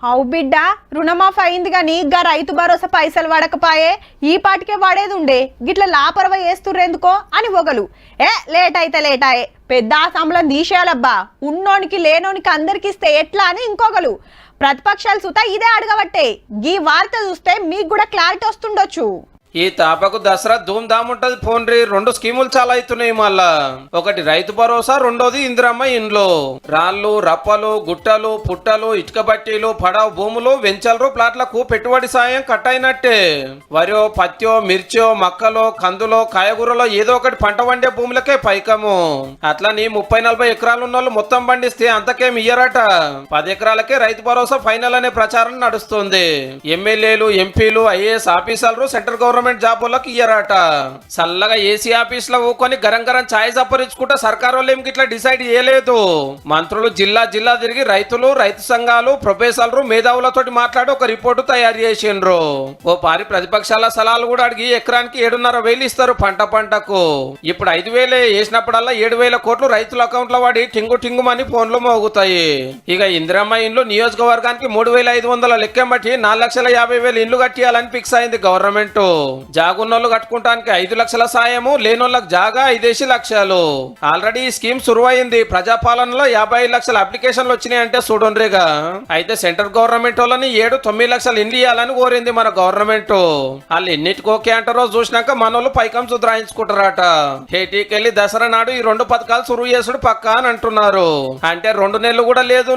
అవు బిడ్డ రుణమాఫీ అయింది గాని గా రైతు భరోసా పైసలు పడకపాయే ఈ పాటికే పడేది ఉండే గిట్ల లాపరవ వేస్తుర్రెందుకో అని ఒగలు లేట్ ఆయ పెద్ద అసెంబ్లీని తీసేయాలబ్బా ఉన్నోనికి లేనోనికి అందరికి ఇస్తే ఎట్లా అని ఇంకొకలు ప్రతిపక్షాలు సుతా ఇదే అడగబట్టే ఈ వార్త చూస్తే మీకు కూడా క్లారిటీ వస్తుండొచ్చు. ఈ తాపకు దసరా ధూమ్ ఉంటది పోన్రి. 2 స్కీములు చాలా అవుతున్నాయి మళ్ళా. ఒకటి రైతు భరోసా, రెండోది ఇందిరమ్మ ఇండ్లు. రాళ్లు రప్పలు గుట్టలు పుట్టలు ఇటుక బట్టీలు పడవ భూములు వెంచలరు ప్లాట్లకు పెట్టుబడి సాయం కట్ అయినట్టే. వరో పత్తో మిర్చో మక్కలో కందులో కాయగూరలో ఏదో ఒకటి పంట వండే భూములకే పైకము. అట్లని 30-40 ఎకరాలు ఉన్న వాళ్ళు మొత్తం పండిస్తే అంతకేం ఇయ్యరట. 10 ఎకరాలకే రైతు భరోసా ఫైనల్ అనే ప్రచారం నడుస్తుంది. ఎమ్మెల్యేలు ఎంపీలు ఐఏఎస్ ఆఫీసర్లు సెంట్రల్ గవర్నమెంట్ జాబులకు ఇయ్యరాట. చల్లగా ఏసీ ఆఫీస్ లో ఊకొని గరం గరం ఛాయ్ సప్పరించుకుంటే సర్కారు వాళ్ళు ఏం గిట్లా డిసైడ్ చేయలేదు. మంత్రులు జిల్లా తిరిగి రైతులు రైతు సంఘాలు ప్రొఫెసర్లు మేధావులతో మాట్లాడి ఒక రిపోర్టు తయారు చేసిండ్రు. ఓ పారి ప్రతిపక్షాల సలహాలు కూడా అడిగి ఎకరానికి 7,500 ఇస్తారు పంటకు. ఇప్పుడు 5,000 వేసినప్పుడల్లా 7,000 కోట్లు రైతుల అకౌంట్ లో వాడి టింగుమని ఫోన్లు మోగుతాయి. ఇక ఇందిరమ్మ ఇండ్లు నియోజకవర్గానికి 3,500 లెక్కెంబట్టి 4,50,000 ఇండ్లు కట్టియాలని ఫిక్స్ అయింది గవర్నమెంట్. జాగున్నోళ్ళు కట్టుకుంటానికి 5 లక్షల సాయము, లేనోళ్ళకి జాగా 5 లక్షలు. ఆల్రెడీ ఈ స్కీమ్ సురువైంది. ప్రజాపాలనలో 55 లక్షల అప్లికేషన్లు వచ్చినాయి అంటే చూడండిగా. అయితే సెంట్రల్ గవర్నమెంట్ వాళ్ళని 7-9 లక్షలు ఇండ్లు ఇవ్వాలని కోరింది మన గవర్నమెంట్. వాళ్ళు ఎన్నిటికి ఓకే అంటారో చూసినాక మనోళ్ళు పైకం సుధరాయించుకుంటారట. హేటీకెళ్ళి దసరా నాడు ఈ 2 పథకాలు సురువు చేసుడు పక్కా అని అంటున్నారు. అంటే 2 నెలలు కూడా లేదు.